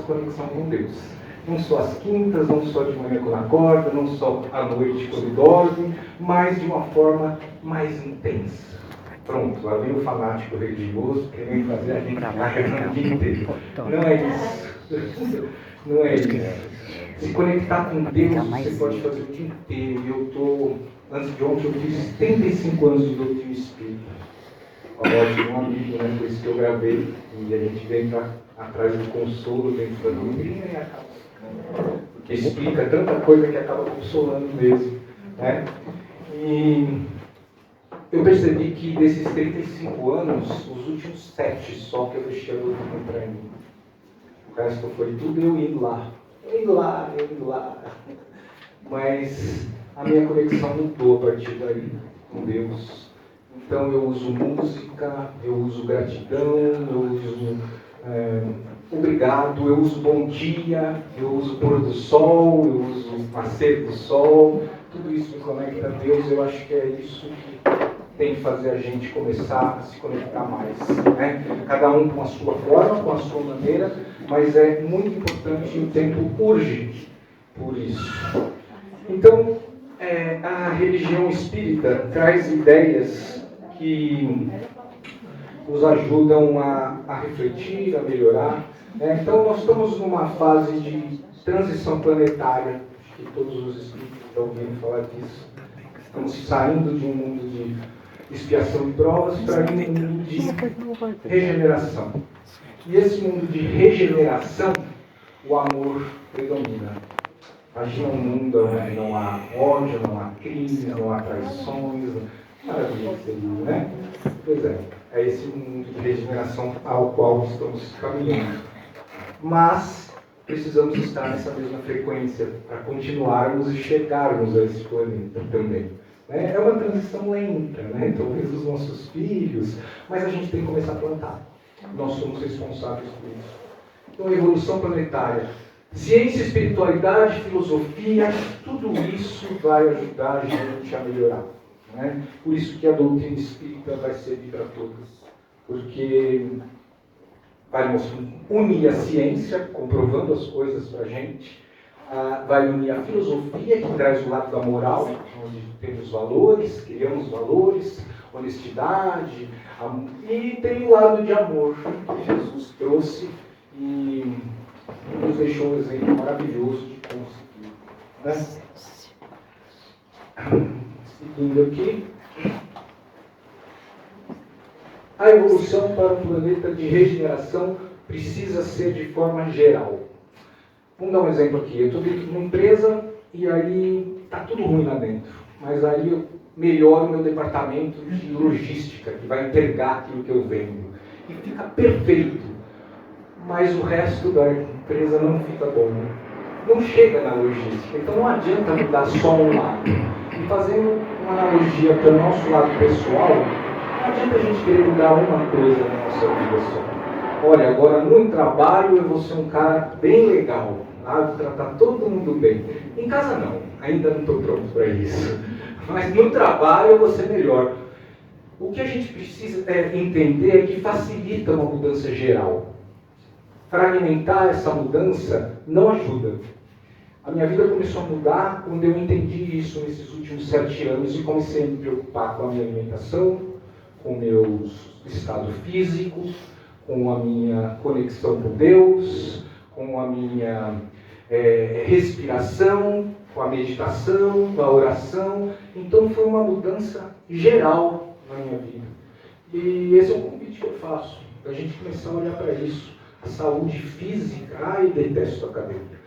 conexão com Deus. Não só às quintas, não só de manhã quando acorda, não só à noite quando dorme, mas de uma forma mais intensa. Pronto, lá vem o fanático religioso querendo fazer a gente carregar o dia inteiro. Não é isso. Não é isso. Se conectar com Deus, você pode fazer o dia inteiro. Antes de ontem, eu fiz 75 anos de doutrina espírita. A morte de um amigo, né? Por isso que eu gravei. E a gente vem atrás do consolo dentro da doutrina e acaba. Porque explica tanta coisa que acaba consolando mesmo. Né? E eu percebi que desses 35 anos, os últimos 7 só que eu deixei a doutrina para mim. O resto foi tudo eu indo lá. Eu indo lá. Mas a minha conexão mudou a partir daí com Deus. Então eu uso música, eu uso gratidão, eu uso obrigado, eu uso bom dia, eu uso pôr do sol, eu uso nascer do sol. Tudo isso me conecta a Deus. Eu acho que é isso que tem que fazer a gente começar a se conectar mais. Né? Cada um com a sua forma, com a sua maneira, mas é muito importante e o tempo urge por isso. Então, a religião espírita traz ideias que nos ajudam a refletir, a melhorar. Né? Então, nós estamos numa fase de transição planetária. Acho que todos os espíritos já ouviram falar disso. Estamos saindo de um mundo de expiação e provas para um mundo de regeneração. E esse mundo de regeneração, o amor predomina. Imagina um mundo onde não há ódio, não há crime, não há traições. Maravilha que seria, né? Pois é esse mundo de regeneração ao qual estamos caminhando. Mas precisamos estar nessa mesma frequência para continuarmos e chegarmos a esse planeta também. É uma transição lenta, né? Talvez os nossos filhos, mas a gente tem que começar a plantar. Nós somos responsáveis por isso. Então, a evolução planetária, ciência, espiritualidade, filosofia, tudo isso vai ajudar a gente a melhorar. Né? Por isso que a doutrina espírita vai servir para todas. Porque vai unir a ciência, comprovando as coisas para a gente, vai unir a filosofia, que traz o lado da moral, onde temos valores, criamos valores, honestidade, e tem o lado de amor, que Jesus trouxe e nos deixou um exemplo maravilhoso de conseguir. Né? Seguindo aqui, a evolução para um planeta de regeneração precisa ser de forma geral. Vamos dar um exemplo aqui. Eu estou dentro de uma empresa e aí está tudo ruim lá dentro. Mas aí eu melhoro o meu departamento de logística, que vai entregar aquilo que eu vendo. E fica perfeito. Mas o resto da empresa não fica bom. Não chega na logística. Então não adianta mudar só um lado. E fazendo uma analogia para o nosso lado pessoal, não adianta a gente querer mudar uma coisa na nossa vida só. Olha, agora no trabalho eu vou ser um cara bem legal. Vou tratar todo mundo bem. Em casa não, ainda não estou pronto para isso. Mas no trabalho eu vou ser melhor. O que a gente precisa entender é que facilita uma mudança geral. Fragmentar essa mudança não ajuda. A minha vida começou a mudar quando eu entendi isso nesses últimos 7 anos e comecei a me preocupar com a minha alimentação, com o meu estado físico, com a minha conexão com Deus, com a minha respiração, com a meditação, com a oração. Então foi uma mudança geral na minha vida. E esse é o convite que eu faço, para a gente começar a olhar para isso. A saúde física, detesto academia.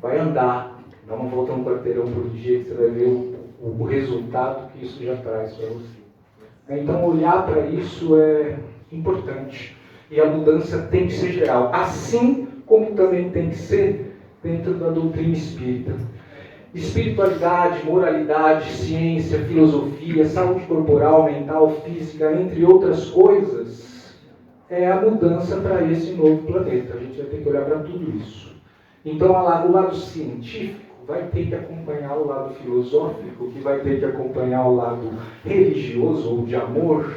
Vai andar, dá uma volta no quarteirão por dia que você vai ver o resultado que isso já traz para você. Então olhar para isso é importante. E a mudança tem que ser geral. Assim como também tem que ser dentro da doutrina espírita. Espiritualidade, moralidade, ciência, filosofia, saúde corporal, mental, física, entre outras coisas, é a mudança para esse novo planeta. A gente vai ter que olhar para tudo isso. Então, o lado científico vai ter que acompanhar o lado filosófico, que vai ter que acompanhar o lado religioso ou de amor,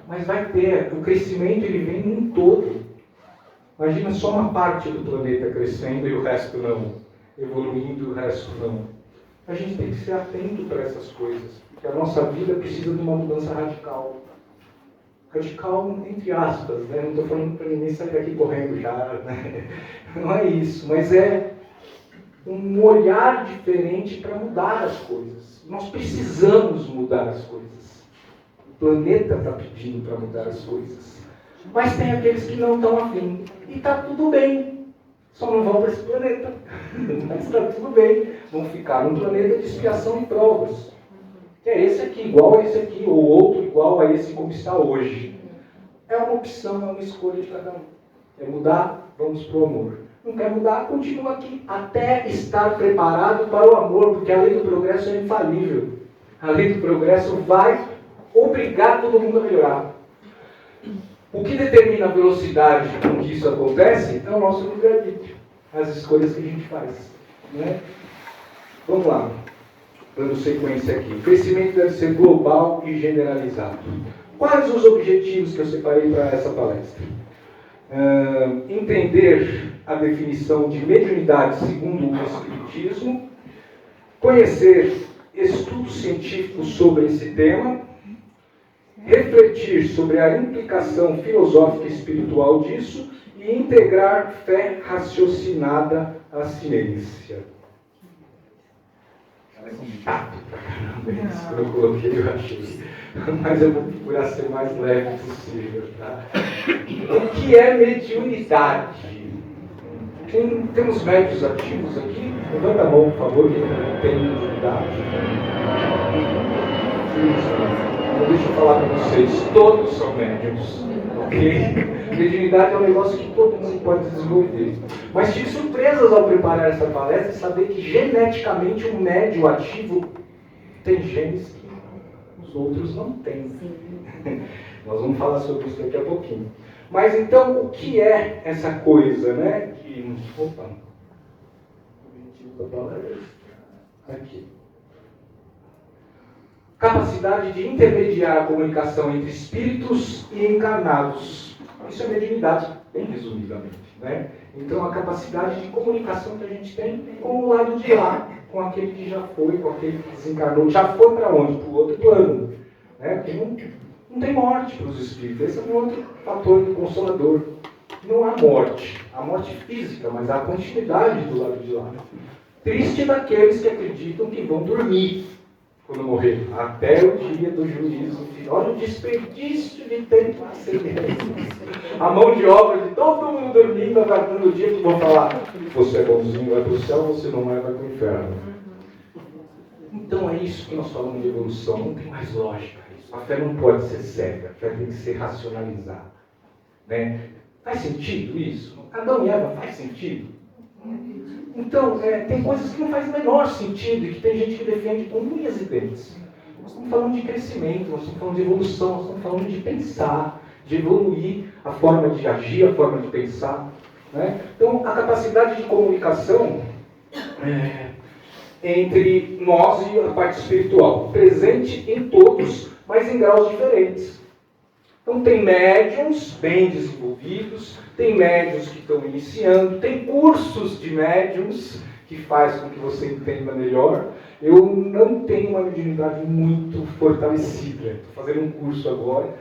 mas vai ter, o crescimento ele vem num todo. Imagina só uma parte do planeta crescendo e o resto não, evoluindo e o resto não. A gente tem que ser atento para essas coisas, porque a nossa vida precisa de uma mudança radical. Radical entre aspas, né? Não estou falando para ninguém sair daqui correndo já, né? Não é isso, mas é um olhar diferente para mudar as coisas. Nós precisamos mudar as coisas. O planeta está pedindo para mudar as coisas. Mas tem aqueles que não estão afim. E está tudo bem. Só não vão para esse planeta. Mas está tudo bem. Vão ficar num planeta de expiação e provas. Que é esse aqui, igual a esse aqui, ou outro igual a esse como está hoje. É uma opção, é uma escolha de cada um. Quer mudar? Vamos para o amor. Não quer mudar? Continua aqui. Até estar preparado para o amor, porque a lei do progresso é infalível. A lei do progresso vai obrigar todo mundo a melhorar. O que determina a velocidade com que isso acontece é o nosso livre-arbítrio. As escolhas que a gente faz. Né? Vamos lá. Dando sequência aqui. O crescimento deve ser global e generalizado. Quais os objetivos que eu separei para essa palestra? Entender a definição de mediunidade segundo o Espiritismo, conhecer estudos científicos sobre esse tema, refletir sobre a implicação filosófica e espiritual disso e integrar fé raciocinada à ciência. Chato pra caramba isso que eu coloquei, eu achei. Mas eu vou procurar ser o mais leve possível, tá? O que é mediunidade? Temos médios ativos aqui? Levanta a mão, por favor, quem não tem mediunidade. Então, deixa eu falar para vocês, todos são médiums, ok? Mediunidade é um negócio que todo mundo pode desenvolver. Mas tive surpresas ao preparar essa palestra e saber que geneticamente um médium ativo tem genes que os outros não têm. Nós vamos falar sobre isso daqui a pouquinho. Mas então, o que é essa coisa, né? Opa! O objetivo da palestra aqui. Capacidade de intermediar a comunicação entre espíritos e encarnados. Isso é mediunidade, bem resumidamente, né? Então, a capacidade de comunicação que a gente tem com o lado de lá, com aquele que já foi, com aquele que desencarnou. Já foi para onde? Para o outro plano. Né? Porque não tem morte para os espíritos. Esse é um outro fator consolador. Não há morte. Há morte física, mas há continuidade do lado de lá. Triste daqueles que acreditam que vão dormir quando morrer, até o dia do juízo. Olha o desperdício de tempo a ser. A mão de obra de todo mundo dormindo, aguardando o dia que vão falar: você é bonzinho, vai para o céu, você não vai para o inferno. Então é isso que nós falamos de evolução, não tem mais lógica isso. A fé não pode ser cega, a fé tem que ser racionalizada. Né? Faz sentido isso? Adão e Eva faz sentido? Então, tem coisas que não fazem o menor sentido e que tem gente que defende com unhas e dentes. Nós estamos falando de crescimento, nós estamos falando de evolução, nós estamos falando de pensar, de evoluir a forma de agir, a forma de pensar. Né? Então, a capacidade de comunicação entre nós e a parte espiritual, presente em todos, mas em graus diferentes. Então, tem médiums bem desenvolvidos, tem médiums que estão iniciando, tem cursos de médiums que faz com que você entenda melhor. Eu não tenho uma mediunidade muito fortalecida. Estou fazendo um curso agora.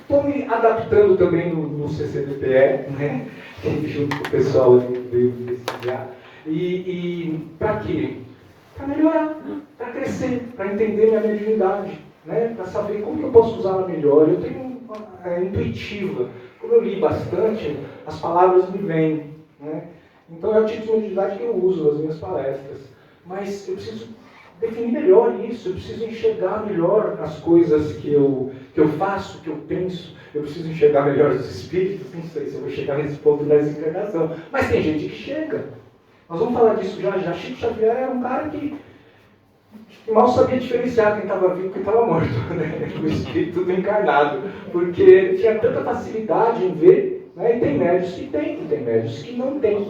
Estou me adaptando também no CCDPE, né? Junto com o pessoal veio pesquisar. E para quê? Para melhorar, para crescer, para entender minha mediunidade. Né, para saber como que eu posso usá-la melhor. Eu tenho intuitiva. Como eu li bastante, as palavras me vêm. Né? Então é o tipo de mediunidade que eu uso nas minhas palestras. Mas eu preciso definir melhor isso, eu preciso enxergar melhor as coisas que eu faço, que eu penso. Eu preciso enxergar melhor os espíritos. Não sei se eu vou chegar nesse ponto da desencarnação. Mas tem gente que chega. Nós vamos falar disso já. Chico Xavier era um cara que mal sabia diferenciar quem estava vivo e quem estava morto, né? O espírito do encarnado, porque ele tinha tanta facilidade em ver, né? E tem médios que têm, e tem médios que não têm.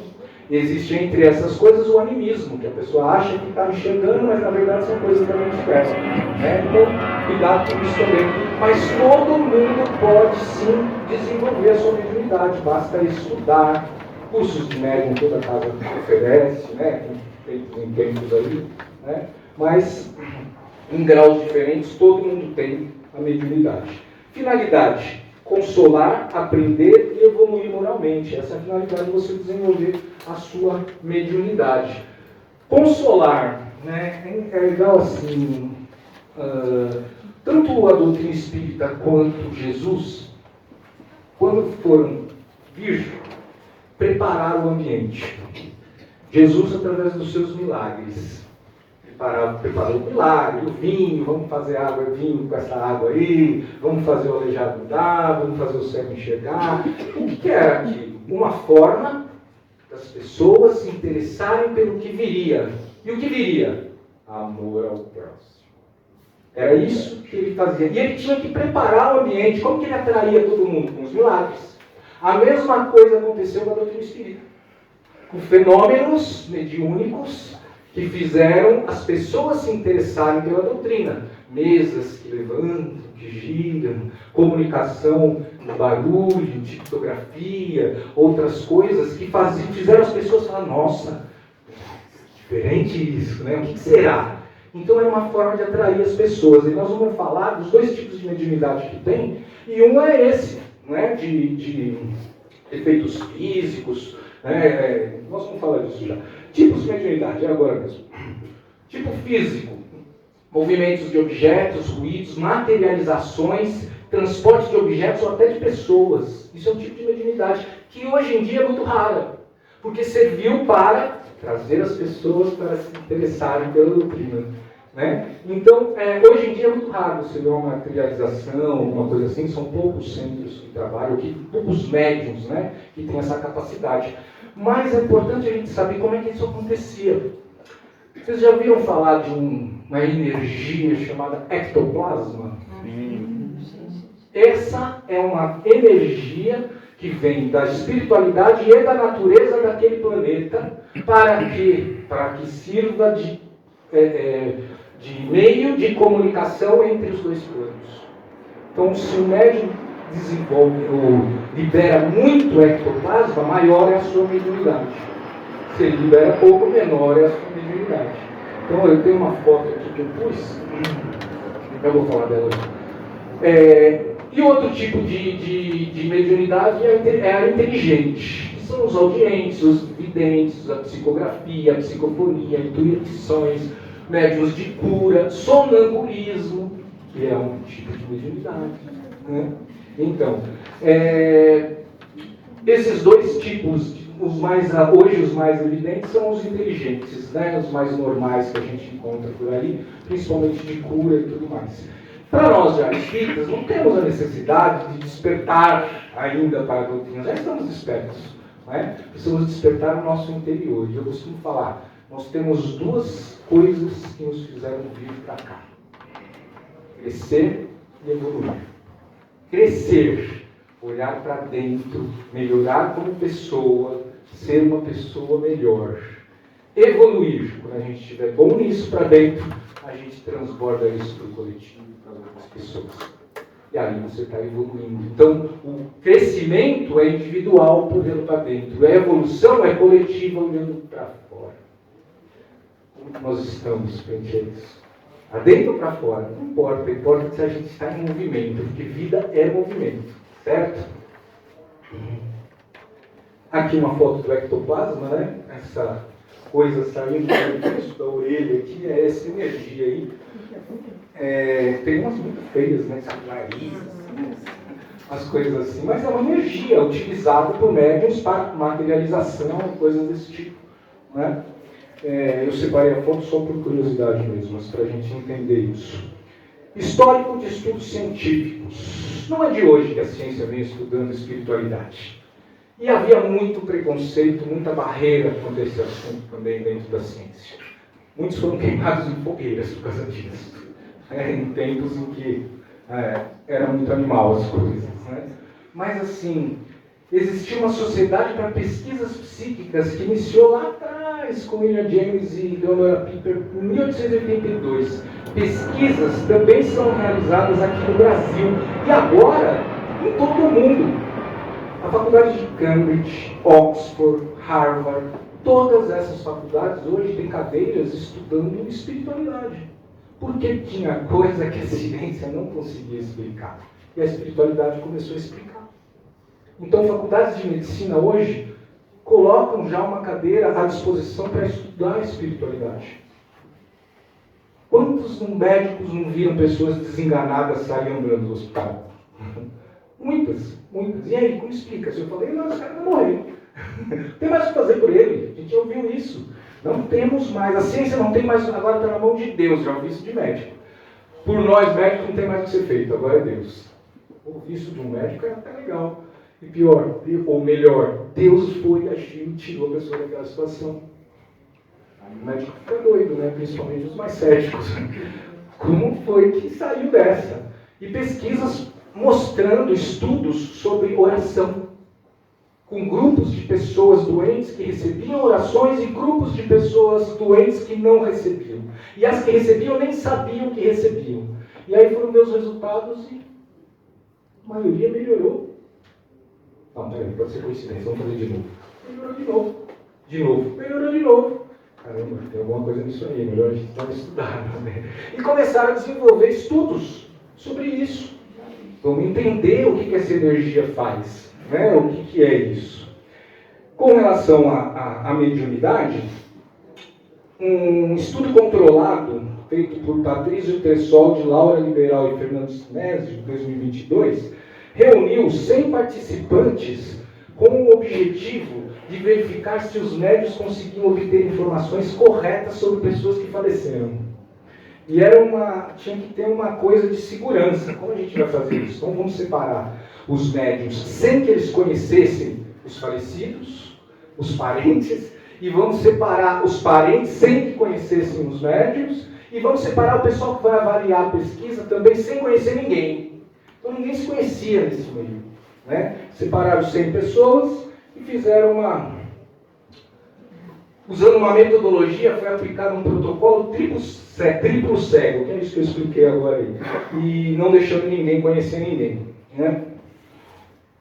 Existe entre essas coisas o animismo, que a pessoa acha que está enxergando, mas na verdade são coisas também diversas. Né? Então, cuidado com isso também. Mas todo mundo pode sim desenvolver a sua mediunidade. mediunidade, basta estudar, cursos de médium toda casa oferece, né, feitos em tempos aí, né, mas em graus diferentes todo mundo tem a mediunidade. Finalidade: consolar, aprender e evoluir moralmente. Essa é a finalidade de você desenvolver a sua mediunidade. Consolar, né, é legal assim, tanto a doutrina espírita quanto Jesus, quando foram vir preparar o ambiente. Jesus, através dos seus milagres, preparou o milagre, o vinho, vamos fazer água e vinho com essa água aí, vamos fazer o aleijado andar, vamos fazer o cego enxergar. O que era aquilo? Uma forma das pessoas se interessarem pelo que viria. E o que viria? Amor ao próximo. Era isso que ele fazia. E ele tinha que preparar o ambiente. Como que ele atraía todo mundo? Com os milagres. A mesma coisa aconteceu com a doutrina espírita. Com fenômenos mediúnicos que fizeram as pessoas se interessarem pela doutrina. Mesas que levantam, que giram, comunicação no barulho, tipografia, outras coisas que fizeram as pessoas falar, nossa, diferente isso, né? O que será? Então é uma forma de atrair as pessoas. E nós vamos falar dos dois tipos de mediunidade que tem, e um é esse, né? de efeitos físicos, né? Nós vamos falar disso já. Tipos de mediunidade, é agora mesmo. Tipo físico: movimentos de objetos, ruídos, materializações, transporte de objetos ou até de pessoas. Isso é um tipo de mediunidade que hoje em dia é muito rara, porque serviu para trazer as pessoas para se interessarem pela doutrina, né? Então, hoje em dia é muito raro você ver uma materialização, alguma coisa assim. São poucos centros que trabalham, poucos médiums, né, que têm essa capacidade. Mas é importante a gente saber como é que isso acontecia. Vocês já ouviram falar de uma energia chamada ectoplasma? Essa é uma energia que vem da espiritualidade e da natureza daquele planeta para que sirva de meio de comunicação entre os dois planos. Então, se o médium desenvolve ou libera muito ectoplasma, maior é a sua mediunidade. Se ele libera pouco, menor é a sua mediunidade. Então, eu tenho uma foto aqui que eu pus, eu vou falar dela hoje. E outro tipo de mediunidade é a inteligente. São os audientes, os videntes, a psicografia, a psicofonia, intuições, médiuns de cura, sonambulismo, que é um tipo de mediunidade, né? Então, esses dois tipos, hoje os mais evidentes, são os inteligentes, né? Os mais normais que a gente encontra por aí, principalmente de cura e tudo mais. Para nós já espíritas, não temos a necessidade de despertar ainda para a doutrina, já estamos despertos, né? Precisamos despertar o nosso interior. E eu costumo falar, nós temos duas coisas que nos fizeram vir para cá: crescer e evoluir. Crescer, olhar para dentro, melhorar como pessoa, ser uma pessoa melhor. Evoluir, quando a gente estiver bom nisso para dentro, a gente transborda isso para o coletivo, para outras pessoas. E aí você está evoluindo. Então, o crescimento é individual, olhando para dentro. A evolução é coletiva, olhando para fora. Como que nós estamos frente a isso? Adentro ou para fora? Não importa. Importa se a gente está em movimento, porque vida é movimento. Certo? Aqui uma foto do ectoplasma, né? Essa coisa saindo da orelha aqui, é essa energia aí. Tem umas muito feias, né? Nariz, umas coisas assim, mas é uma energia utilizada por médiuns para materialização, coisas desse tipo, né? Eu separei a foto só por curiosidade mesmo, mas para a gente entender isso. Histórico de estudos científicos. Não é de hoje que a ciência vem estudando espiritualidade. E havia muito preconceito, muita barreira quanto a esse assunto também dentro da ciência. Muitos foram queimados em fogueiras por causa disso. Em tempos em que era muito animal as coisas, né? Mas assim, existia uma sociedade para pesquisas psíquicas que iniciou lá atrás com William James e Leonora Piper em 1882. Pesquisas também são realizadas aqui no Brasil e agora em todo o mundo. A faculdade de Cambridge, Oxford, Harvard, todas essas faculdades hoje têm cadeiras estudando espiritualidade. Porque tinha coisa que a ciência não conseguia explicar. E a espiritualidade começou a explicar. Então, faculdades de medicina hoje colocam já uma cadeira à disposição para estudar a espiritualidade. Quantos médicos não viram pessoas desenganadas saírem andando do hospital? Muitas, muitas. E aí, como explica? Se eu falei, não, esse cara não morreu. Não tem mais o que fazer por ele. A gente ouviu isso. Não temos mais. A ciência não tem mais, agora está na mão de Deus. Já ouvi isso de médico. Por nós, médicos, não tem mais o que ser feito. Agora é Deus. Ouvir isso de um médico é até legal. E pior, ou melhor, Deus foi, agiu e tirou a pessoa daquela situação. Aí o médico fica doido, né? Principalmente os mais céticos. Como foi que saiu dessa? E pesquisas mostrando estudos sobre oração, com grupos de pessoas doentes que recebiam orações e grupos de pessoas doentes que não recebiam. E as que recebiam nem sabiam que recebiam. E aí foram ver os resultados e a maioria melhorou. Não, peraí, pode ser coincidência, vamos fazer de novo. Melhorou de novo. De novo. Melhorou de novo. Caramba, tem alguma coisa nisso aí, melhor a gente dar uma estudada, né? E começaram a desenvolver estudos sobre isso. Vamos entender o que essa energia faz, né? O que é isso. Com relação à mediunidade, um estudo controlado, feito por Patrício Tessol, de Laura Liberal e Fernando Sinésio, de 2022, reuniu 100 participantes com o objetivo de verificar se os médios conseguiam obter informações corretas sobre pessoas que faleceram. E tinha que ter uma coisa de segurança. Como a gente vai fazer isso? Então vamos separar os médiuns sem que eles conhecessem os falecidos, os parentes, e vamos separar os parentes sem que conhecessem os médiuns, e vamos separar o pessoal que vai avaliar a pesquisa também sem conhecer ninguém. Então ninguém se conhecia nesse meio, né? Separaram 100 pessoas e fizeram usando uma metodologia, foi aplicado um protocolo triplo cego, que é isso que eu expliquei agora aí, e não deixando ninguém conhecer ninguém, né?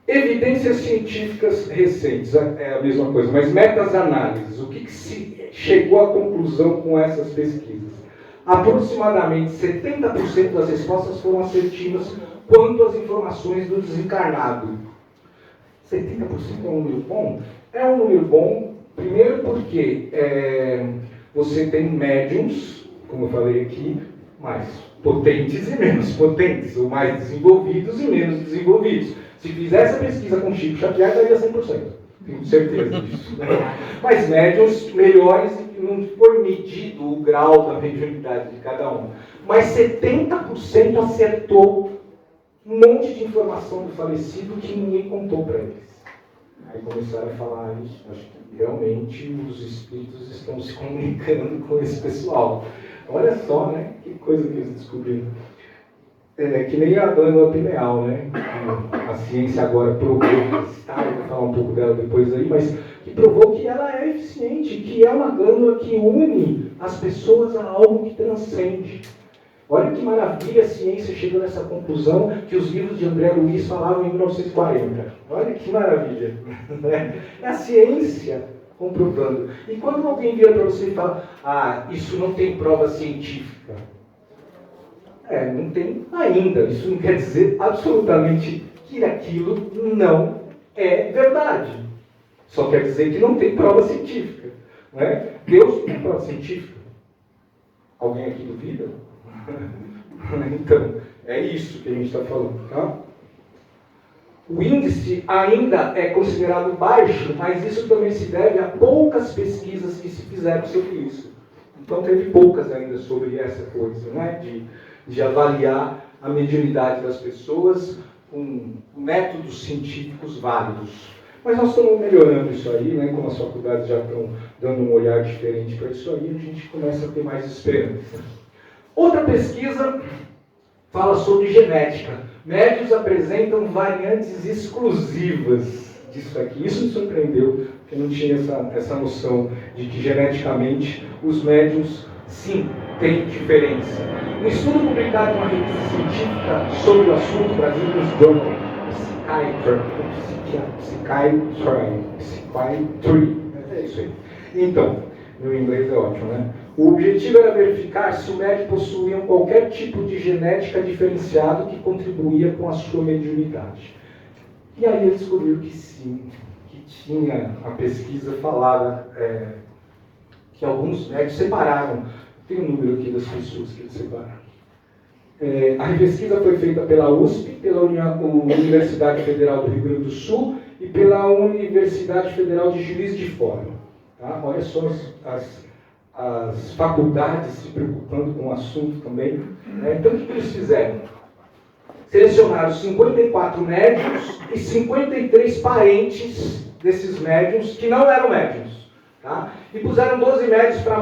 Evidências científicas recentes, é a mesma coisa, mas metas-análises, o que se chegou à conclusão com essas pesquisas? Aproximadamente 70% das respostas foram assertivas quanto às informações do desencarnado. 70% é um número bom? É um número bom, primeiro porque você tem médiums, como eu falei aqui, mais potentes e menos potentes, ou mais desenvolvidos e menos desenvolvidos. Se fizesse a pesquisa com Chico Xavier, daria 100%. Tenho certeza disso. Né? Mas médiums melhores, não foi medido o grau da mediunidade de cada um. Mas 70% acertou um monte de informação do falecido que ninguém contou para eles. Aí começaram a falar, acho que realmente os espíritos estão se comunicando com esse pessoal. Olha só, né? Que coisa que eles descobriram. Que nem a glândula pineal, né? A ciência agora provou, eu vou falar um pouco dela depois aí, mas que provou que ela é eficiente, que é uma glândula que une as pessoas a algo que transcende. Olha que maravilha, a ciência chegou nessa conclusão que os livros de André Luiz falavam em 1940. Olha que maravilha. É a ciência comprovando. E quando alguém vira para você e fala, isso não tem prova científica. Não tem ainda. Isso não quer dizer absolutamente que aquilo não é verdade. Só quer dizer que não tem prova científica. Né? Deus não tem prova científica. Alguém aqui duvida? Então, é isso que a gente está falando, tá? O índice ainda é considerado baixo, mas isso também se deve a poucas pesquisas que se fizeram sobre isso. Então, teve poucas ainda sobre essa coisa, né? De avaliar a mediunidade das pessoas com métodos científicos válidos. Mas nós estamos melhorando isso aí, né? Como as faculdades já estão dando um olhar diferente para isso aí, a gente começa a ter mais esperança. Outra pesquisa fala sobre genética. Médios apresentam variantes exclusivas disso aqui. Isso me surpreendeu, porque eu não tinha essa noção de que geneticamente os médios, sim, têm diferença. Um estudo publicado em uma revista científica sobre o assunto, Brazilian Journal Psychiatry. É isso aí. Então, meu inglês é ótimo, né? O objetivo era verificar se o médium possuía qualquer tipo de genética diferenciado que contribuía com a sua mediunidade. E aí eles descobriram que sim, que tinha, a pesquisa falava que alguns médicos separaram, tem um número aqui das pessoas que eles separaram. A pesquisa foi feita pela USP, pela Universidade Federal do Rio Grande do Sul e pela Universidade Federal de Juiz de Fora. Tá? Olha só as faculdades se preocupando com o assunto também. Então, o que eles fizeram? Selecionaram 54 médiuns e 53 parentes desses médiuns que não eram médiuns. Tá? E puseram 12 médiuns para a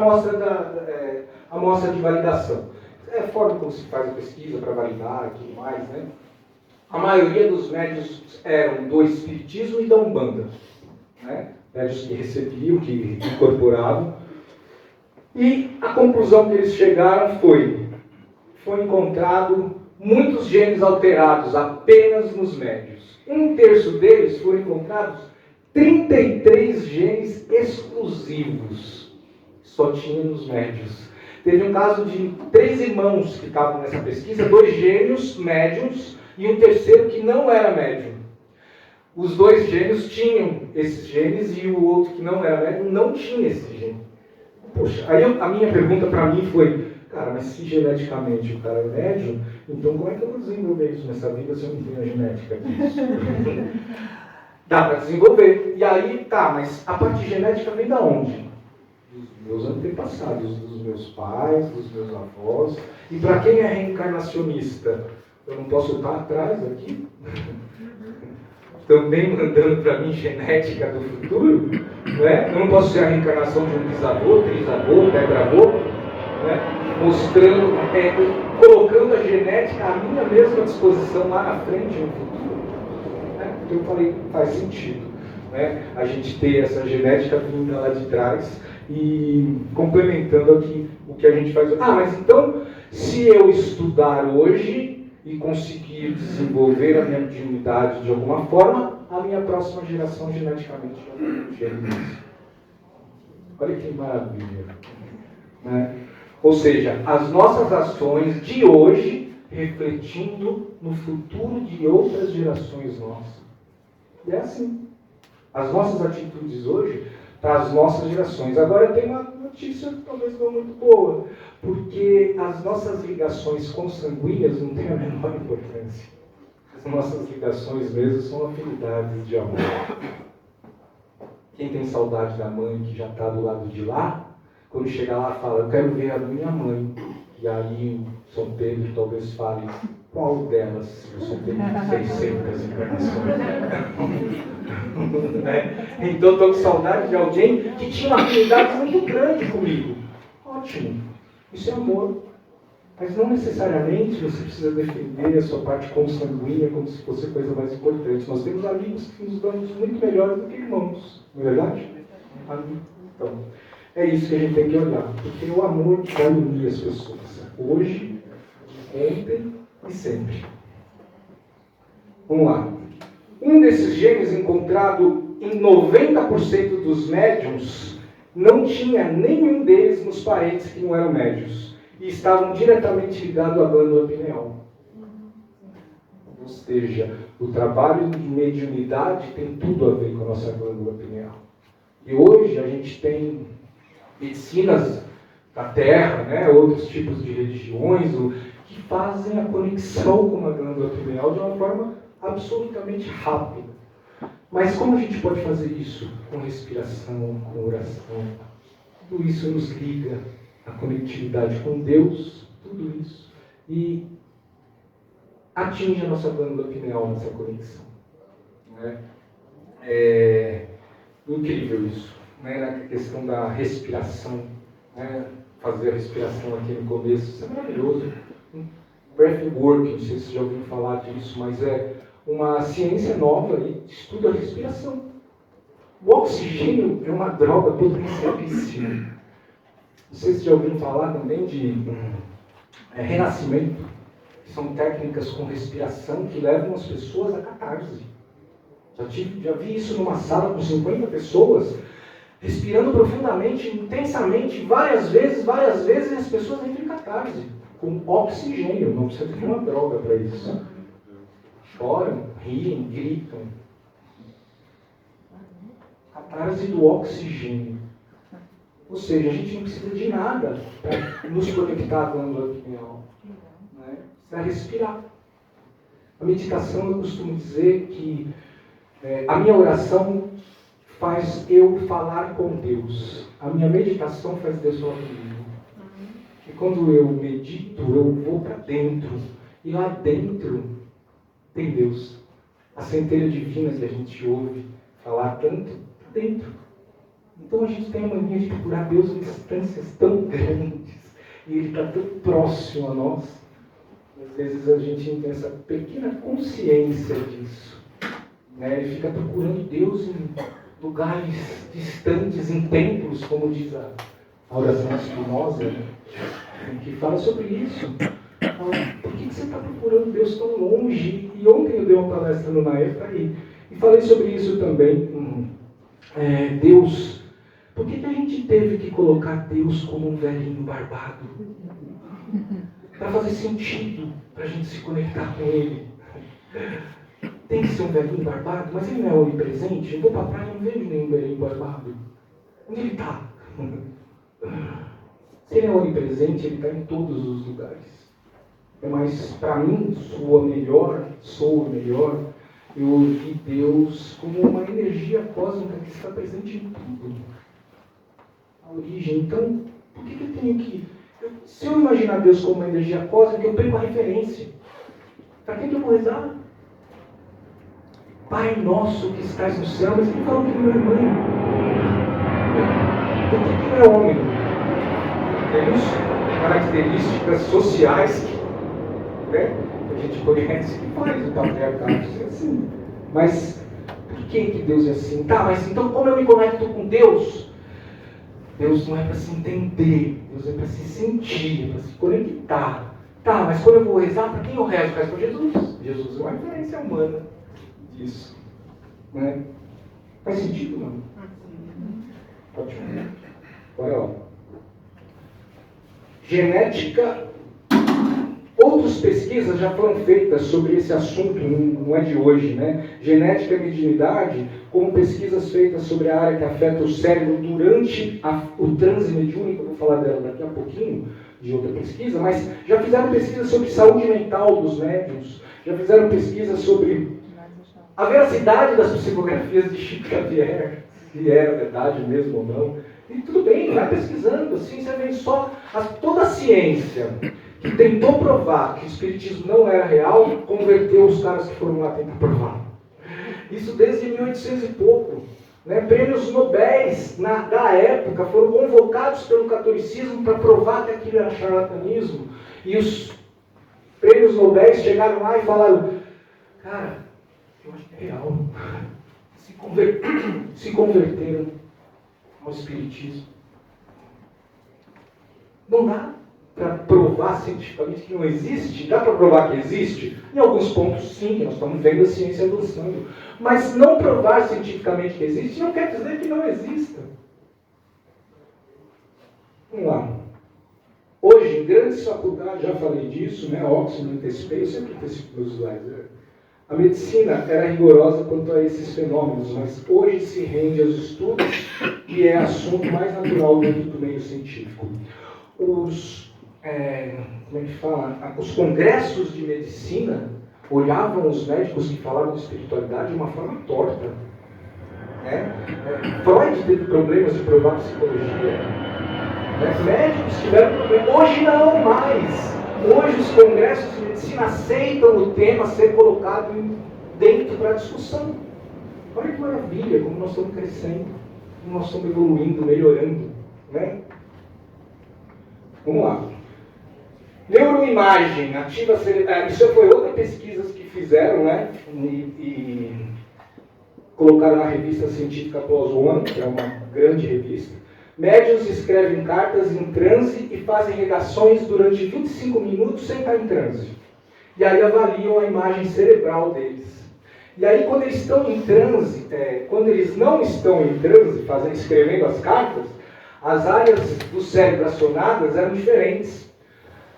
amostra de validação. É a forma como se faz a pesquisa para validar e tudo mais, né? A maioria dos médiuns eram do Espiritismo e da Umbanda. Né? Médiuns que recebiam, que incorporavam. E a conclusão que eles chegaram foi encontrado muitos genes alterados apenas nos médiuns. 1/3 deles foram encontrados 33 genes exclusivos. Só tinha nos médiuns. Teve um caso de 3 irmãos que estavam nessa pesquisa, 2 gêmeos médiuns e um terceiro que não era médium. Os 2 gêmeos tinham esses genes e o outro que não era médium não tinha esse gene. Poxa, aí a minha pergunta para mim foi, cara, mas se geneticamente o cara é médium, então como é que eu vou desenvolver isso nessa vida se eu não tenho a genética disso? Dá para desenvolver. E aí, tá, mas a parte genética vem da onde? Dos meus antepassados, dos meus pais, dos meus avós. E para quem é reencarnacionista, eu não posso estar atrás aqui? Também mandando para mim genética do futuro? Né? Eu não posso ser a reencarnação de um bisavô, trisavô, tetravô, né? Mostrando, colocando a genética à minha mesma disposição lá na frente no futuro. Né? Então eu falei, faz sentido, né? A gente ter essa genética vinda lá de trás e complementando aqui o que a gente faz. Ah, mas então, se eu estudar hoje e conseguir desenvolver a minha mediunidade de alguma forma, a minha próxima geração geneticamente já tem isso. Olha que maravilha. Né? Ou seja, as nossas ações de hoje refletindo no futuro de outras gerações nossas. E é assim. As nossas atitudes hoje para as nossas gerações. Agora tem uma notícia talvez não muito boa, porque as nossas ligações consanguíneas não têm a menor importância. As nossas ligações mesmo são afinidades de amor. Quem tem saudade da mãe que já está do lado de lá, quando chega lá fala, eu quero ver a minha mãe. E aí São Pedro talvez fale, qual delas? Eu só tenho 600 encarnações. Então estou com saudade de alguém que tinha uma afinidade muito grande comigo. Ótimo, isso é amor. Mas não necessariamente você precisa defender a sua parte consanguínea como se fosse a coisa mais importante. Nós temos amigos que nos dão muito melhor do que irmãos, não é verdade? Então, é isso que a gente tem que olhar. Porque o amor vai unir as pessoas. Hoje, ontem e sempre. Vamos lá. Um desses genes encontrado em 90% dos médiums não tinha nenhum deles nos parentes que não eram médiums e estavam diretamente ligados à glândula pineal. Ou seja, o trabalho de mediunidade tem tudo a ver com a nossa glândula pineal. E hoje a gente tem medicinas da Terra, né, outros tipos de religiões que fazem a conexão com a glândula pineal de uma forma absolutamente rápida. Mas como a gente pode fazer isso? Com respiração, com oração. Tudo isso nos liga à conectividade com Deus, tudo isso. E atinge a nossa glândula pineal nessa conexão. Né? É incrível isso. Né? Na questão da respiração. Né? Fazer a respiração aqui no começo, isso é maravilhoso. Breathwork, não sei se vocês já ouviram falar disso, mas é uma ciência nova aí, estuda a respiração. O oxigênio é uma droga potencialíssima. Não sei se já ouviram falar também de renascimento são técnicas com respiração que levam as pessoas a catarse. Já vi isso numa sala com 50 pessoas, respirando profundamente, intensamente, várias vezes, e as pessoas entram em catarse, com oxigênio, não precisa ter uma droga para isso. Choram, riem, gritam. Catarse do oxigênio. Ou seja, a gente não precisa de nada para nos conectar com o real. Né? Precisa respirar. A meditação, eu costumo dizer que a minha oração faz eu falar com Deus. A minha meditação faz Deus falar comigo. E quando eu medito, eu vou para dentro. E lá dentro tem Deus. A centelha divina que a gente ouve falar tanto, está dentro. Então a gente tem a mania de procurar Deus em distâncias tão grandes. E Ele está tão próximo a nós. Às vezes a gente não tem essa pequena consciência disso. Né? Ele fica procurando Deus em lugares distantes, em templos, como diz a oração Spinoza, né? Que fala sobre isso. Fala, por que você está procurando Deus tão longe? E ontem eu dei uma palestra no Naefa e falei sobre isso também. Deus, por que a gente teve que colocar Deus como um velhinho barbado? Para fazer sentido, para a gente se conectar com Ele. Tem que ser um velhinho barbado, mas ele não é onipresente. Eu vou para a praia e não vejo nenhum velhinho barbado. Onde ele está? Se ele é onipresente, ele está em todos os lugares. Mas para mim, soa melhor, eu ouvi Deus como uma energia cósmica que está presente em tudo. A origem. Então, por que eu tenho que... Se eu imaginar Deus como uma energia cósmica, eu perco a referência. Para quem que eu vou rezar? Pai nosso que estás no céu, mas ele falou que não é mãe. Por que não é homem? Temos características sociais que a gente conhece que faz o patriarcado ser assim. Mas por que Deus é assim? Tá, mas então como eu me conecto com Deus? Deus não é para se entender, Deus é para se sentir, é para se conectar. Tá, mas quando eu vou rezar, para quem eu rezo? Eu rezo para Jesus. Jesus é uma referência humana disso. Né? Faz sentido, não? Ótimo. Olha lá. Genética. Outras pesquisas já foram feitas sobre esse assunto, não é de hoje, né? Genética e mediunidade, como pesquisas feitas sobre a área que afeta o cérebro durante o transe mediúnico, eu vou falar dela daqui a pouquinho, de outra pesquisa, mas já fizeram pesquisa sobre saúde mental dos médiuns, já fizeram pesquisa sobre a veracidade das psicografias de Chico Xavier, se era verdade mesmo ou não. E tudo bem, vai pesquisando, assim, você vê só toda a ciência que tentou provar que o espiritismo não era real, converteu os caras que foram lá tentar provar. Isso desde 1800 e pouco. Né? Prêmios Nobéis da época foram convocados pelo catolicismo para provar que aquilo era charlatanismo. E os prêmios Nobéis chegaram lá e falaram: cara, eu acho que é real. Se converteram ao espiritismo. Não dá para provar cientificamente que não existe. Dá para provar que existe? Em alguns pontos sim, que nós estamos vendo a ciência avançando. Mas não provar cientificamente que existe não quer dizer que não exista. Vamos lá. Hoje, em grandes faculdades, já falei disso, né? Oxford, antecipei, eu sempre antecipo meus slides. A medicina era rigorosa quanto a esses fenômenos, mas hoje se rende aos estudos e é assunto mais natural dentro do meio científico. Os congressos de medicina olhavam os médicos que falavam de espiritualidade de uma forma torta. Né? Freud teve problemas de provar psicologia. Né? Médicos tiveram problemas. Hoje não mais. Hoje os congressos de medicina aceitam o tema ser colocado dentro da discussão. Olha que maravilha, como nós estamos crescendo, como nós estamos evoluindo, melhorando. Né? Vamos lá. Neuroimagem, ativa cerebral. Isso foi outra pesquisa que fizeram, né? E colocaram na revista científica PLOS ONE, que é uma grande revista. Médiuns escrevem cartas em transe e fazem redações durante 25 minutos sem estar em transe. e aí avaliam a imagem cerebral deles. E aí, quando eles estão em transe, quando eles não estão em transe, escrevendo as cartas, as áreas do cérebro acionadas eram diferentes.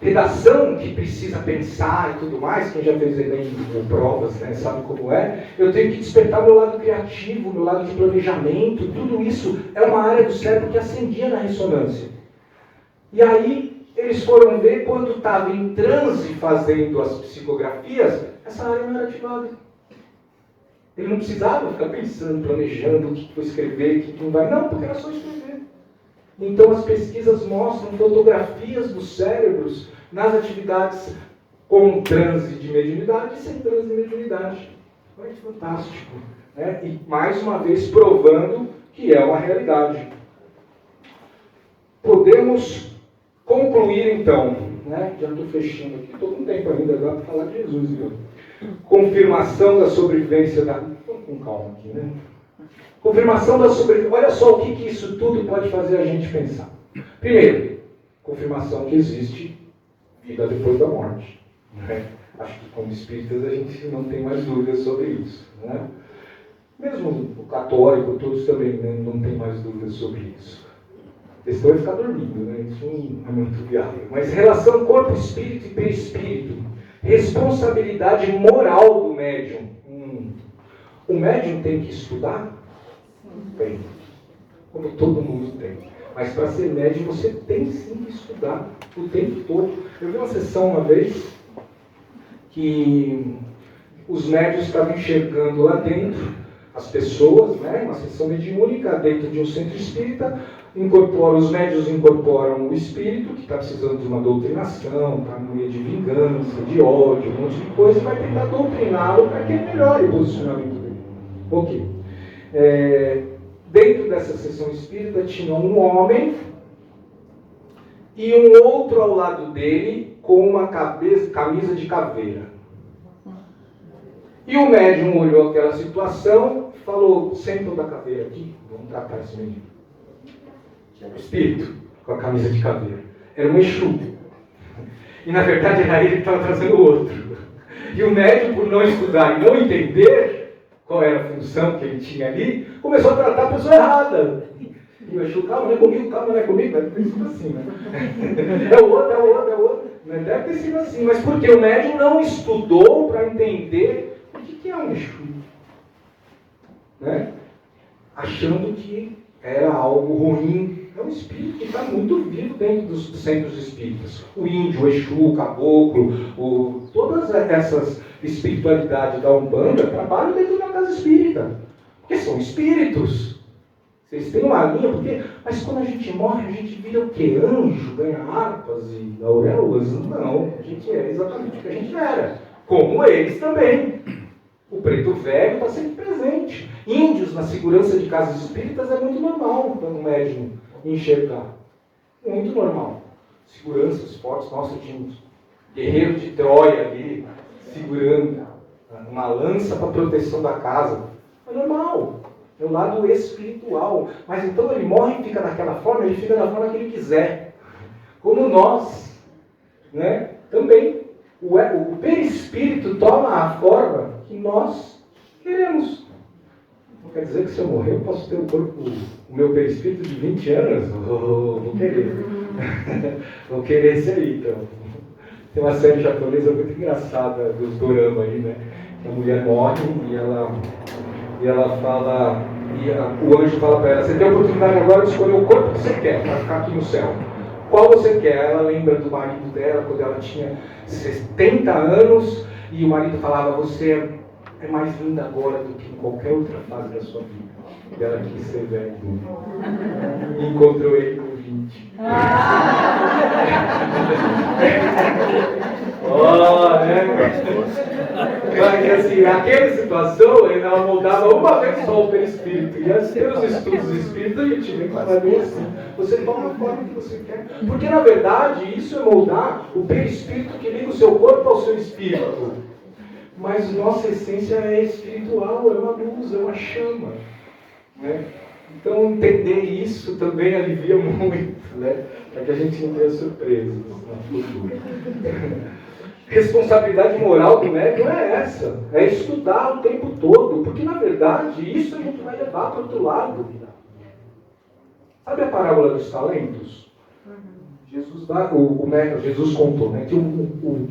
Redação, que precisa pensar e tudo mais, quem já fez Enem ou provas, né, sabe como é, eu tenho que despertar meu lado criativo, meu lado de planejamento, tudo isso é uma área do cérebro que acendia na ressonância. E aí, eles foram ver, quando estava em transe fazendo as psicografias, essa área não era ativada. Ele não precisava ficar pensando, planejando o que vou escrever, o que não vai. Não, porque era só escrever. Então as pesquisas mostram fotografias dos cérebros nas atividades com transe de mediunidade e sem transe de mediunidade. Olha que fantástico. Né? E mais uma vez provando que é uma realidade. Podemos concluir então, né? Já estou fechando aqui, estou com tempo ainda agora para falar de Jesus, viu? Confirmação da sobrevivência da... Vamos com calma aqui, né? Confirmação da sobrevivência. Olha só o que isso tudo pode fazer a gente pensar. Primeiro, confirmação que existe vida depois da morte. Né? Acho que como espíritas a gente não tem mais dúvidas sobre isso. Né? Mesmo o católico, todos também, né, não tem mais dúvidas sobre isso. A questão é ficar dormindo, né? Isso não é muito viável. Mas relação corpo-espírito e perispírito. Responsabilidade moral do médium. O médium tem que estudar? Tem. Como todo mundo tem. Mas para ser médium você tem sim que estudar o tempo todo. Eu vi uma sessão uma vez que os médiuns estavam enxergando lá dentro as pessoas, né? Uma sessão mediúnica dentro de um centro espírita. Os médiuns incorporam o espírito, que está precisando de uma doutrinação, está no meio de vingança, de ódio, um monte de coisa, e vai tentar doutriná-lo para que ele melhore o posicionamento dele. Ok. Dentro dessa sessão espírita tinha um homem e um outro ao lado dele com uma camisa de caveira. E o médium olhou aquela situação e falou: senta o da caveira aqui, vamos tratar esse menino. O espírito com a camisa de caveira. Era um Exu. E na verdade era ele que estava trazendo o outro. E o médium, por não estudar e não entender qual era a função que ele tinha ali, começou a tratar a pessoa errada. E o Exu: calma, não é comigo, calma, não é comigo. Deve ter sido assim, né? É o outro, é o outro, é o outro. Deve ter sido assim. Mas porque o médium não estudou para entender o que é um Exu. Né? Achando que era algo ruim. É um espírito que está muito vivo dentro dos centros espíritas. O índio, o Exu, o caboclo, todas essas espiritualidades da Umbanda trabalham dentro da casa espírita. Porque são espíritos. Vocês têm uma linha, mas quando a gente morre, a gente vira o quê? Anjo, ganha harpas e auréolas? Não, a gente é exatamente o que a gente era. Como eles também. O preto velho está sempre presente. Índios na segurança de casas espíritas é muito normal para um médium enxergar. Muito normal. Seguranças fortes. Nossa, tinha um guerreiro de Troia ali, segurando uma lança para proteção da casa. É normal. É o lado espiritual. Mas então ele morre e fica daquela forma, ele fica da forma que ele quiser. Como nós, né? Também. O perispírito toma a forma que nós queremos. Não quer dizer que se eu morrer eu posso ter o meu perispírito de 20 anos? Vou querer. Vou querer esse aí, então. Tem uma série japonesa muito engraçada dos dorama aí, né? A mulher morre e ela fala, o anjo fala para ela: você tem a oportunidade agora de escolher o corpo que você quer para ficar aqui no céu. Qual você quer? Ela lembra do marido dela quando ela tinha 70 anos e o marido falava: você é mais linda agora do que em qualquer outra fase da sua vida. E ela quis ser velha. E encontrou ele com 20. Mas assim, naquela situação, ela moldava uma vez só o perispírito. E assim, pelos estudos espíritas, a gente vê que não é bem assim. Você toma a forma que você quer. Porque, na verdade, isso é moldar o perispírito que liga o seu corpo ao seu espírito. Mas nossa essência é espiritual, é uma luz, é uma chama. Né? Então, entender isso também alivia muito, né? Para que a gente não tenha surpresas no futuro. responsabilidade moral do médico não é essa. É estudar o tempo todo. Porque, na verdade, isso a gente vai levar para o outro lado. Sabe a parábola dos talentos? Jesus contou, né? Que o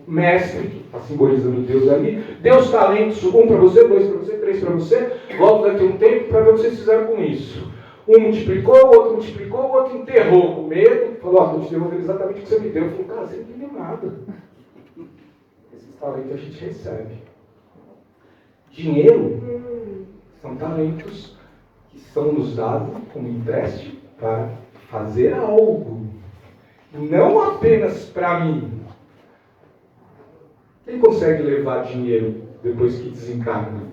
mestre, que está simbolizando Deus ali, deu os talentos, 1 para você, 2 para você, 3 para você, volta daqui a um tempo para ver o que vocês fizeram com isso. Um multiplicou, o outro multiplicou, o outro enterrou com medo, falou, estou te devolvendo exatamente o que você me deu. Eu falei, cara, você não entendeu nada. Esses talentos a gente recebe. Dinheiro são talentos que são nos dados como empréstimo para fazer algo. Não apenas para mim. Quem consegue levar dinheiro depois que desencarna?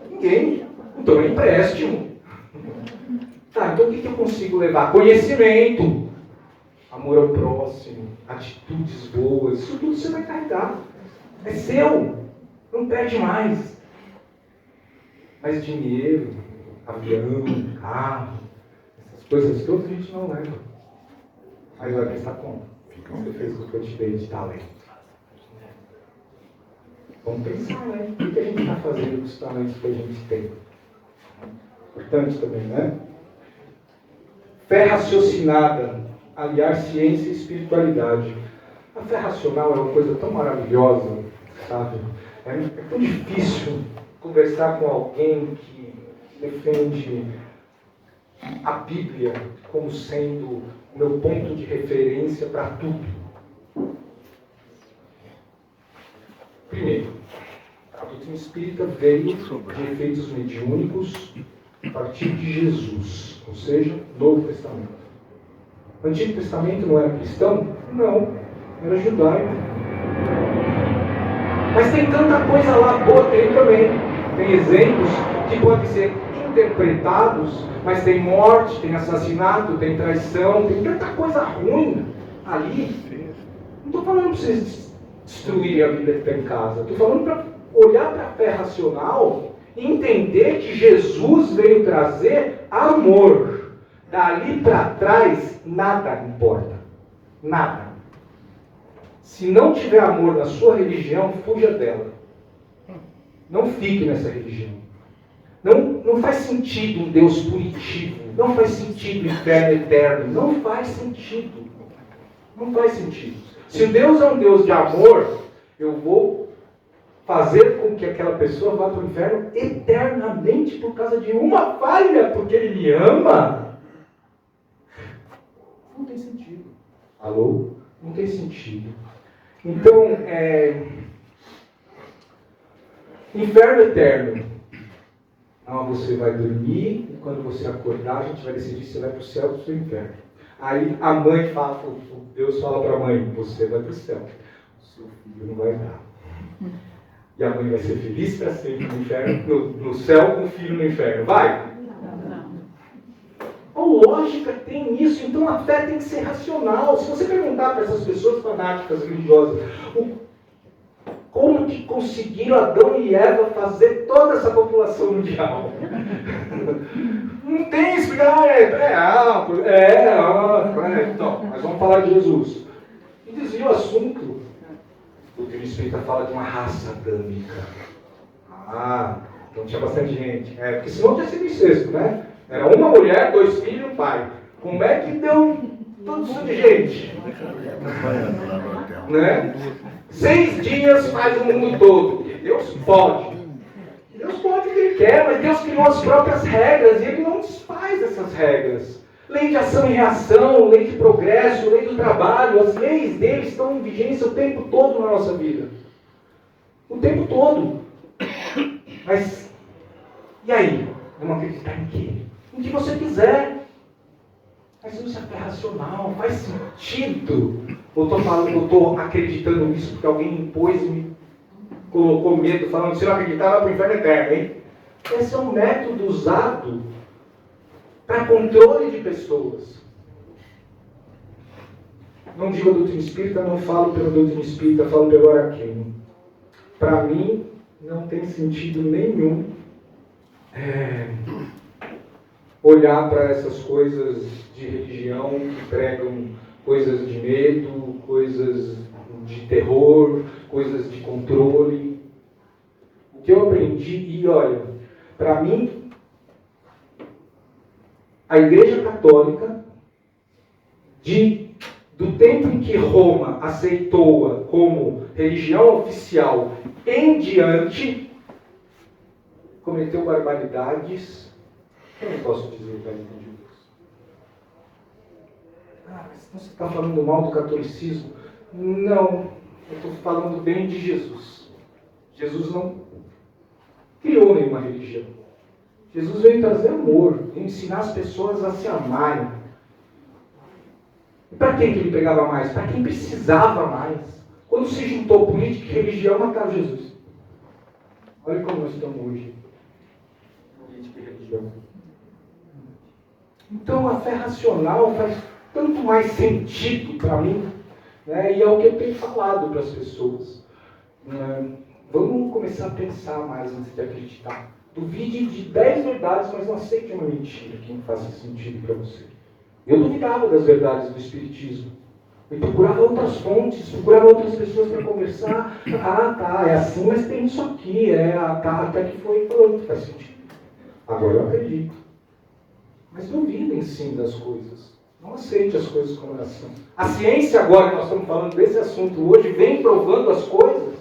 Ninguém. Então é empréstimo. Tá, então o que eu consigo levar? Conhecimento, amor ao próximo, atitudes boas, isso tudo você vai carregar. É seu. Não perde mais. Mas dinheiro, avião, carro, essas coisas todas a gente não leva. Aí vai prestar conta. Você fez o que eu te dei de talento. Vamos pensar, né? O que a gente está fazendo com os talentos que a gente tem? Importante também, né? Fé raciocinada, aliar ciência e espiritualidade. A fé racional é uma coisa tão maravilhosa, sabe? É tão difícil conversar com alguém que defende a Bíblia como sendo o meu ponto de referência para tudo. Primeiro, a doutrina espírita veio de efeitos mediúnicos a partir de Jesus, ou seja, Novo Testamento. O Antigo Testamento não era cristão? Não, era judaico. Mas tem tanta coisa lá boa, tem também. Tem exemplos que podem ser interpretados, mas tem morte, tem assassinato, tem traição, tem tanta coisa ruim ali. Não estou falando para vocês destruírem a Bíblia que está em casa. Estou falando para olhar para a fé racional e entender que Jesus veio trazer amor. Dali para trás, nada importa. Nada. Se não tiver amor na sua religião, fuja dela. Não fique nessa religião. Não faz sentido um Deus punitivo. Não faz sentido o inferno eterno. Não faz sentido. Não faz sentido. Se Deus é um Deus de amor, eu vou fazer com que aquela pessoa vá para o inferno eternamente por causa de uma falha, porque Ele me ama. Não tem sentido. Alô? Não tem sentido. Então, inferno eterno. Não, você vai dormir e quando você acordar, a gente vai decidir se você vai para o céu ou para o inferno. Aí a mãe fala, Deus fala para a mãe, você vai para o céu. O seu filho não vai dar. E a mãe vai ser feliz para sempre no inferno, no céu com o filho no inferno. Vai? A lógica tem isso, então a fé tem que ser racional. Se você perguntar para essas pessoas fanáticas, religiosas, como que conseguiram Adão e Eva fazer toda essa população mundial? Não tem explicação. Então, mas vamos falar de Jesus. E desvia o assunto. O doutrina espírita fala de uma raça adâmica. Então tinha bastante gente. Porque senão tinha sido incesto, né? Era uma mulher, 2 filhos e um pai. Como é que deu tudo isso de gente? Né? 6 dias faz o mundo todo. Deus pode. Deus pode o que Ele quer, mas Deus criou as próprias regras e Ele não desfaz essas regras. Lei de ação e reação, lei de progresso, lei do trabalho, as leis dele estão em vigência o tempo todo na nossa vida. O tempo todo. Mas, e aí? Vamos acreditar em quê? Em que você quiser. Mas isso é racional, faz sentido. Eu estou acreditando nisso porque alguém impôs e me colocou medo, falando, se não acreditar, vai para o inferno eterno, hein? Esse é um método usado para controle de pessoas. Não digo a doutrina espírita, não falo pela doutrina espírita, falo pelo Araquém. Para mim, não tem sentido nenhum olhar para essas coisas de religião que pregam coisas de medo, coisas de coisas de controle. O que eu aprendi, e olha, para mim, a Igreja Católica, do tempo em que Roma aceitou-a como religião oficial em diante, cometeu barbaridades. Eu não posso dizer para entender Deus. Mas você está falando mal do catolicismo? Não, eu estou falando bem de Jesus. Jesus não criou nenhuma religião. Jesus veio trazer amor, veio ensinar as pessoas a se amarem. E para quem que ele pegava mais? Para quem precisava mais. Quando se juntou política e religião, mataram Jesus. Olha como nós estamos hoje. Política e religião. Então a fé racional faz tanto mais sentido para mim, né? E é o que eu tenho falado para as pessoas. Vamos começar a pensar mais antes de acreditar. Duvide de 10 verdades, mas não aceite uma mentira que não faça sentido para você. Eu duvidava das verdades do Espiritismo. Eu procurava outras fontes, procurava outras pessoas para conversar. Ah, tá, é assim, mas tem isso aqui. Tá, até que foi falando, faz sentido. Agora eu acredito. Mas duvidem sim das coisas. Não aceite as coisas como elas são. A ciência, agora que nós estamos falando desse assunto hoje, vem provando as coisas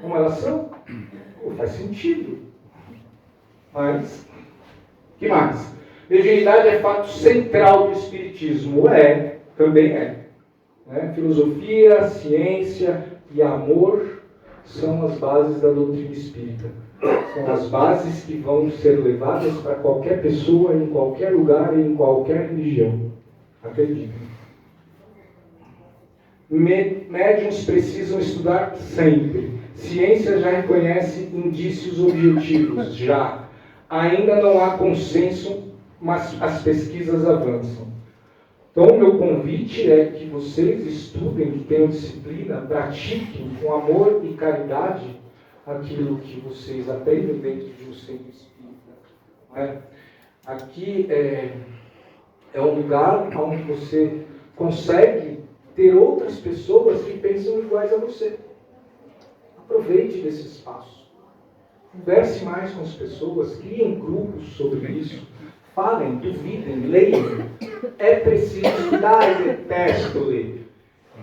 como elas são. Faz sentido. Mas, o que mais? Mediunidade é fato central do Espiritismo. Também é. Né? Filosofia, ciência e amor são as bases da doutrina espírita. São as bases que vão ser levadas para qualquer pessoa, em qualquer lugar e em qualquer religião. Acreditem. Médiuns precisam estudar sempre. Ciência já reconhece indícios objetivos, já. Ainda não há consenso, mas as pesquisas avançam. Então, o meu convite é que vocês estudem, que tenham disciplina, pratiquem com amor e caridade aquilo que vocês aprendem dentro de um centro espírita. Né? Aqui é um lugar onde você consegue ter outras pessoas que pensam iguais a você. Aproveite desse espaço. Converse mais com as pessoas, criem grupos sobre isso. Falem, duvidem, leiam. É preciso estudar, eu detesto ler.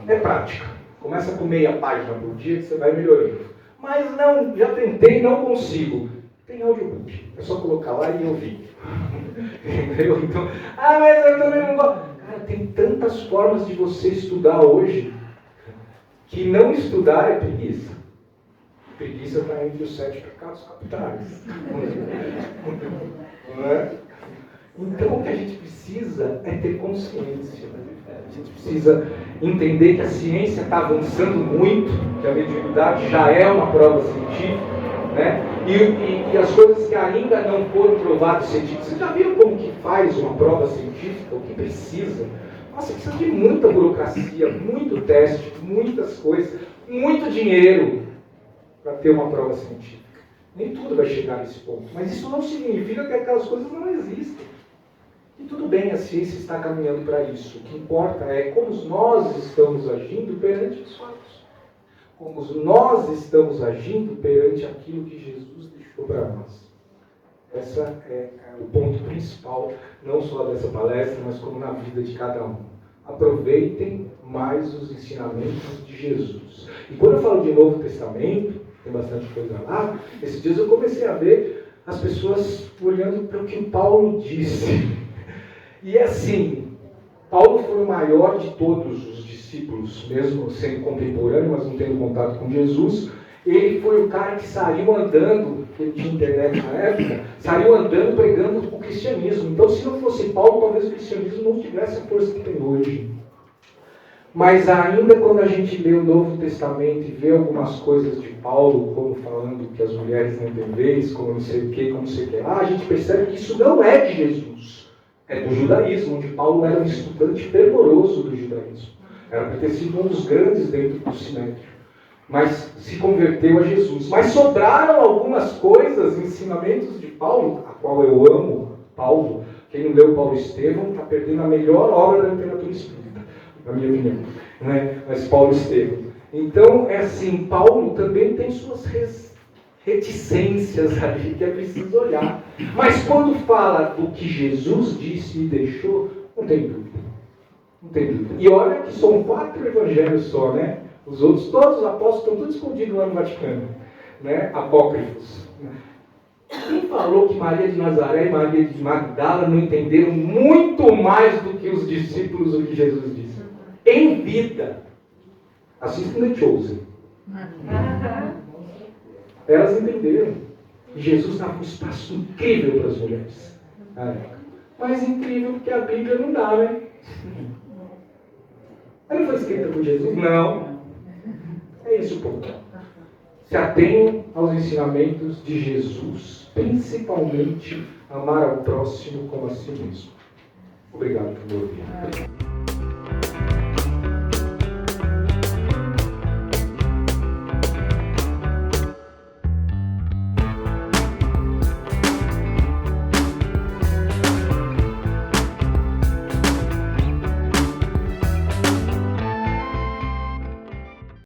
É prática. Começa com meia página por dia que você vai melhorando. Mas não, já tentei, não consigo. Tem audiobook. É só colocar lá e ouvir. Entendeu? Então, mas eu também não gosto. Cara, tem tantas formas de você estudar hoje que não estudar é preguiça. Preguiça está entre os 7 pecados capitais. Não é? Então, o que a gente precisa é ter consciência. A gente precisa entender que a ciência está avançando muito, que a mediunidade já é uma prova científica, né? E as coisas que ainda não foram provadas cientificamente. Vocês já viram como que faz uma prova científica? O que precisa? Nossa, precisa de muita burocracia, muito teste, muitas coisas, muito dinheiro para ter uma prova científica. Nem tudo vai chegar nesse ponto. Mas isso não significa que aquelas coisas não existem. E tudo bem, a ciência está caminhando para isso. O que importa é como nós estamos agindo perante os fatos. Como nós estamos agindo perante aquilo que Jesus deixou para nós. Esse é o ponto principal, não só dessa palestra, mas como na vida de cada um. Aproveitem mais os ensinamentos de Jesus. E quando eu falo de Novo Testamento, tem bastante coisa lá, esses dias eu comecei a ver as pessoas olhando para o que Paulo disse. E assim, Paulo foi o maior de todos os discípulos, mesmo sendo contemporâneo, mas não tendo contato com Jesus. Ele foi o cara que saiu andando, ele tinha internet na época, saiu andando pregando o cristianismo. Então, se não fosse Paulo, talvez o cristianismo não tivesse a força que tem hoje. Mas ainda quando a gente lê o Novo Testamento e vê algumas coisas de Paulo, como falando que as mulheres não têm vez, como não sei o que, como não sei o que lá, a gente percebe que isso não é de Jesus. É do judaísmo, onde Paulo era um estudante fervoroso do judaísmo. Era para ter sido um dos grandes dentro do sinédrio. Mas se converteu a Jesus. Mas sobraram algumas coisas, ensinamentos de Paulo, a qual eu amo Paulo. Quem não leu Paulo Estevão está perdendo a melhor obra da literatura espírita, na minha opinião. né? Mas Paulo esteve. Então, é assim, Paulo também tem suas reticências ali que é preciso olhar. Mas quando fala do que Jesus disse e deixou, não tem dúvida. Não tem dúvida. E olha que são 4 evangelhos só, né? Os outros, todos os apóstolos estão todos escondidos lá no Vaticano, né? Apócrifos. Quem falou que Maria de Nazaré e Maria de Magdala não entenderam muito mais do que os discípulos o que Jesus disse? Em vida. Assistam The Chosen. Elas entenderam. E Jesus dava um espaço incrível para as mulheres. Mais incrível porque a Bíblia não dá, né? Ela não foi escrita por Jesus? Não. É isso o ponto. Se atenham aos ensinamentos de Jesus, principalmente amar ao próximo como a si mesmo. Obrigado por me ouvir.